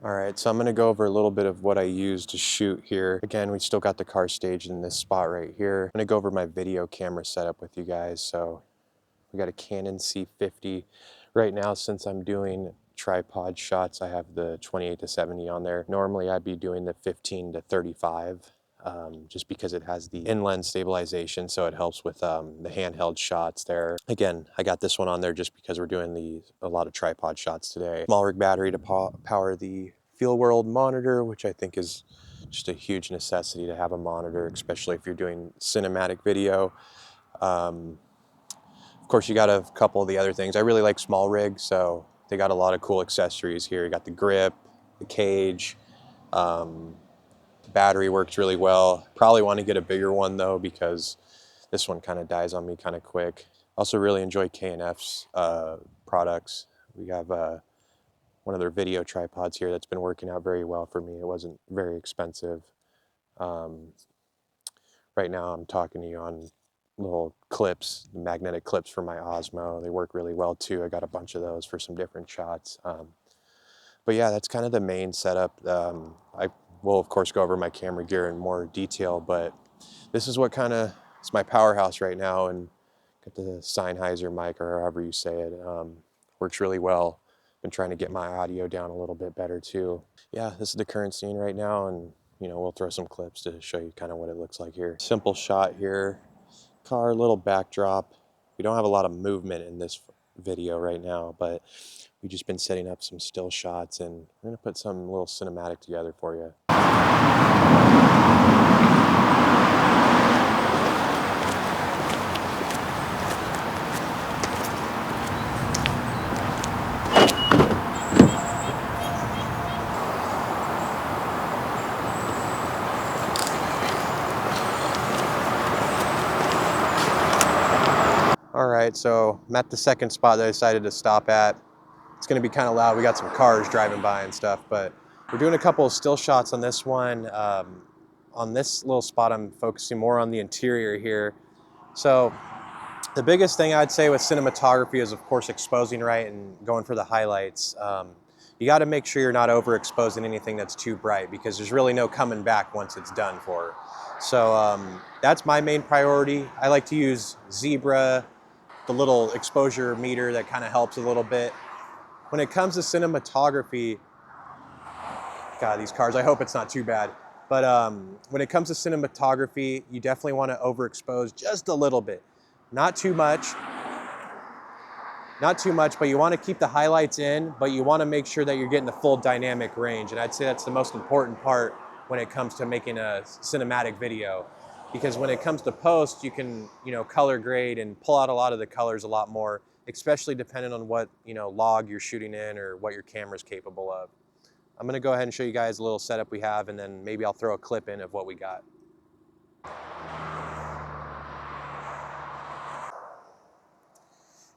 All right, so I'm gonna go over a little bit of what I use to shoot here. Again, we still got the car staged in this spot right here. I'm gonna go over my video camera setup with you guys. So we got a Canon C50. Right now, since I'm doing tripod shots, I have the 28 to 70 on there. Normally I'd be doing the 15 to 35. Just because it has the in-lens stabilization, so it helps with the handheld shots there. Again, I got this one on there just because we're doing a lot of tripod shots today. Small rig battery to power the Field World monitor, which I think is just a huge necessity to have a monitor, especially if you're doing cinematic video. Of course, you got a couple of the other things. I really like small rig, so they got a lot of cool accessories here. You got the grip, the cage. Battery works really well. Probably want to get a bigger one though, because this one kind of dies on me kind of quick. Also really enjoy K&F's products. We have one of their video tripods here that's been working out very well for me. It wasn't very expensive. Right now I'm talking to you on little clips, magnetic clips for my Osmo. They work really well too. I got a bunch of those for some different shots. But yeah, that's kind of the main setup. I will of course go over my camera gear in more detail, but this is what kind of is my powerhouse right now. And got the Sennheiser mic, or however you say it. Works really well. Been trying to get my audio down a little bit better too. Yeah, this is the current scene right now, and we'll throw some clips to show you kind of what it looks like here. Simple shot here. Car, little backdrop. We don't have a lot of movement in this video right now, but we've just been setting up some still shots, and we're gonna put some little cinematic together for you. All right, so I'm at the second spot that I decided to stop at. It's gonna be kind of loud. We got some cars driving by and stuff, but we're doing a couple of still shots on this one. On this little spot, I'm focusing more on the interior here. So the biggest thing I'd say with cinematography is, of course, exposing right and going for the highlights. You got to make sure you're not overexposing anything that's too bright, because there's really no coming back once it's done for. So that's my main priority. I like to use Zebra, the little exposure meter that kind of helps a little bit. When it comes to cinematography, God, these cars, I hope it's not too bad. But when it comes to cinematography, you definitely want to overexpose just a little bit. Not too much, but you want to keep the highlights in, but you want to make sure that you're getting the full dynamic range. And I'd say that's the most important part when it comes to making a cinematic video. Because when it comes to post, you can, color grade and pull out a lot of the colors a lot more, especially depending on what, log you're shooting in or what your camera's capable of. I'm gonna go ahead and show you guys a little setup we have, and then maybe I'll throw a clip in of what we got.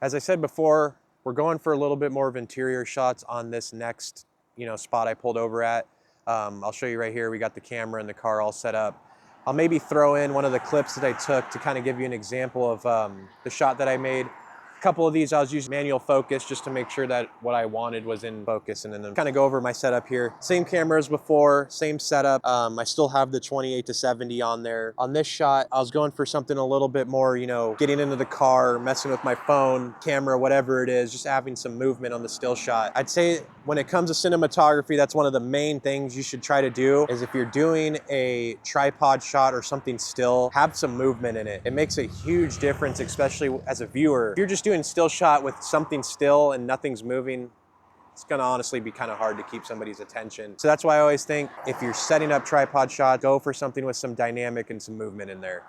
As I said before, we're going for a little bit more of interior shots on this next, spot I pulled over at. I'll show you right here. We got the camera and the car all set up. I'll maybe throw in one of the clips that I took to kind of give you an example of the shot that I made. A couple of these I was using manual focus just to make sure that what I wanted was in focus, and then kind of go over my setup here. Same camera as before, same setup. I still have the 28 to 70 on there. On this shot, I was going for something a little bit more, getting into the car, messing with my phone, camera, whatever it is, just having some movement on the still shot. I'd say when it comes to cinematography, that's one of the main things you should try to do, is if you're doing a tripod shot or something still, have some movement in it. It makes a huge difference, especially as a viewer. If you're just doing still shot with something still and nothing's moving, it's gonna honestly be kind of hard to keep somebody's attention. So that's why I always think if you're setting up tripod shots, go for something with some dynamic and some movement in there.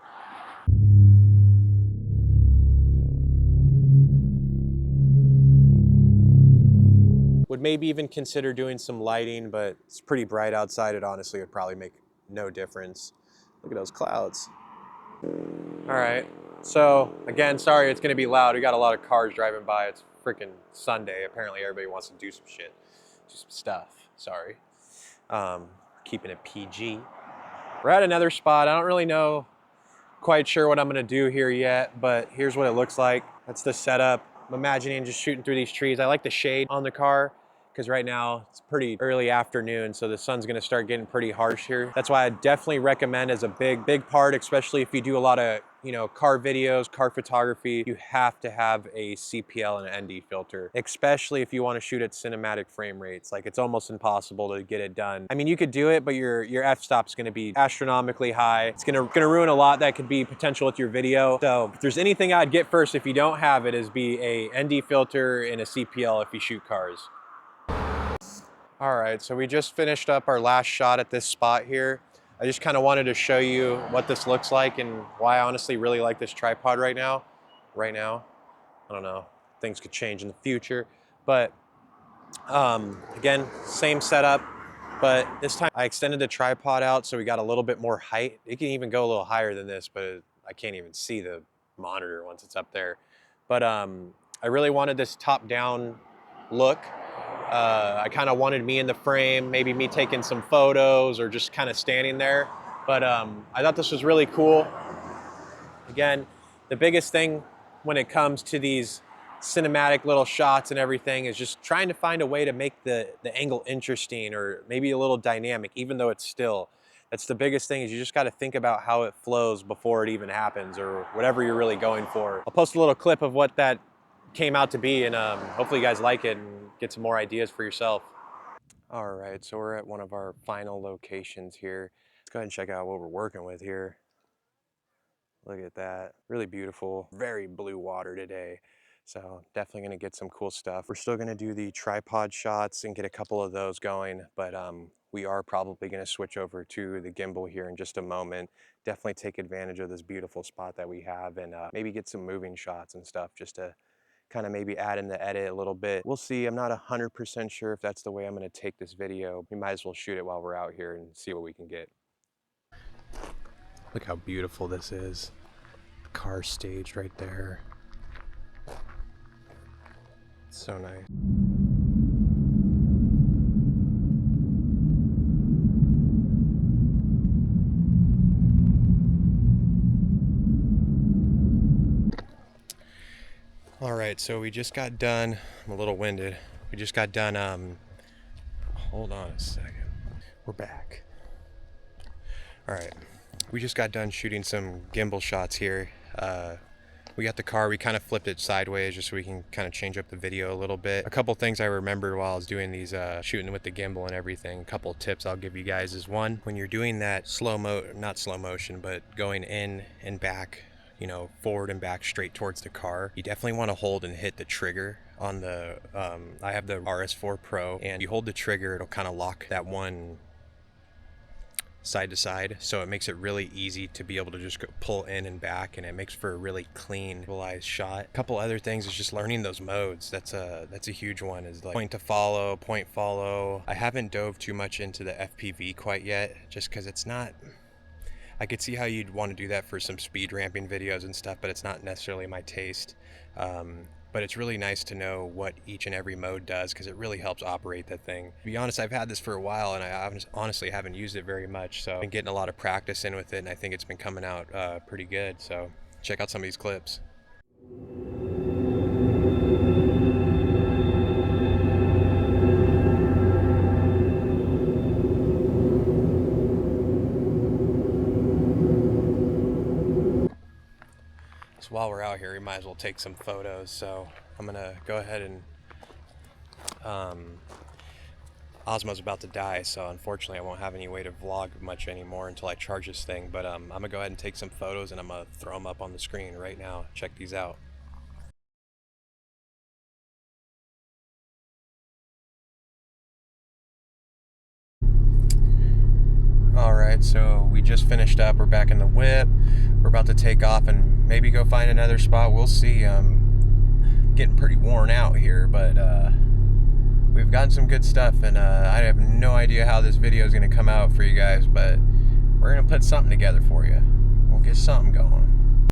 Would maybe even consider doing some lighting, but it's pretty bright outside. It honestly would probably make no difference. Look at those clouds. All right, so again, sorry it's gonna be loud. We got a lot of cars driving by. It's freaking Sunday. Apparently everybody wants to do some shit, do some stuff, sorry. Keeping it PG. We're at another spot. I don't really know, quite sure what I'm gonna do here yet, but here's what it looks like. That's the setup. I'm imagining just shooting through these trees. I like the shade on the car, because right now it's pretty early afternoon, so the sun's gonna start getting pretty harsh here. That's why I definitely recommend as a big part, especially if you do a lot of, you know, car videos, car photography, you have to have a CPL and an ND filter, especially if you want to shoot at cinematic frame rates. Like, it's almost impossible to get it done. I mean, you could do it, but your f-stop's going to be astronomically high. It's going to ruin a lot that could be potential with your video. So if there's anything I'd get first if you don't have it, is be a ND filter and a CPL if you shoot cars. All right, so we just finished up our last shot at this spot here. I just kind of wanted to show you what this looks like and why I honestly really like this tripod right now. I don't know, things could change in the future, but again, same setup, but this time I extended the tripod out so we got a little bit more height. It can even go a little higher than this, but I can't even see the monitor once it's up there. But I really wanted this top-down look. I kind of wanted me in the frame, maybe me taking some photos or just kind of standing there. But I thought this was really cool. Again, the biggest thing when it comes to these cinematic little shots and everything is just trying to find a way to make the angle interesting or maybe a little dynamic, even though it's still. That's the biggest thing, is you just got to think about how it flows before it even happens or whatever you're really going for. I'll post a little clip of what that came out to be, and hopefully you guys like it and get some more ideas for yourself. All right, so we're at one of our final locations here. Let's go ahead and check out what we're working with here. Look at that, really beautiful, very blue water today. So definitely gonna get some cool stuff. We're still gonna do the tripod shots and get a couple of those going, but we are probably gonna switch over to the gimbal here in just a moment. Definitely take advantage of this beautiful spot that we have and maybe get some moving shots and stuff just to kind of maybe add in the edit a little bit. We'll see. I'm not 100% sure if that's the way I'm going to take this video. We might as well shoot it while we're out here and see what we can get. Look how beautiful this is. The car staged right there. It's so nice. All right, so we just got done. I'm a little winded. We just got done. Hold on a second. We're back. All right, we just got done shooting some gimbal shots here. We got the car, we kind of flipped it sideways just so we can kind of change up the video a little bit. A couple things I remembered while I was doing these, shooting with the gimbal and everything, a couple tips I'll give you guys is, one, when you're doing that not slow motion, but going in and back, you know, forward and back straight towards the car, you definitely want to hold and hit the trigger on the, I have the RS4 Pro, and you hold the trigger, it'll kind of lock that one side to side, so it makes it really easy to be able to just go pull in and back, and it makes for a really clean, stabilized shot. A couple other things is just learning those modes. That's a huge one, is like point follow. I haven't dove too much into the FPV quite yet, just because it's not, I could see how you'd want to do that for some speed ramping videos and stuff, but it's not necessarily my taste. But it's really nice to know what each and every mode does, because it really helps operate that thing. To be honest, I've had this for a while and I honestly haven't used it very much, so I've been getting a lot of practice in with it, and I think it's been coming out pretty good. So check out some of these clips. While we're out here, we might as well take some photos, so I'm gonna go ahead and Osmo's about to die, so unfortunately I won't have any way to vlog much anymore until I charge this thing, but I'm gonna go ahead and take some photos and I'm gonna throw them up on the screen right now. Check these out. Alright, so we just finished up, we're back in the whip, we're about to take off and maybe go find another spot, we'll see. Getting pretty worn out here, but we've gotten some good stuff, and I have no idea how this video is going to come out for you guys, but we're going to put something together for you. We'll get something going.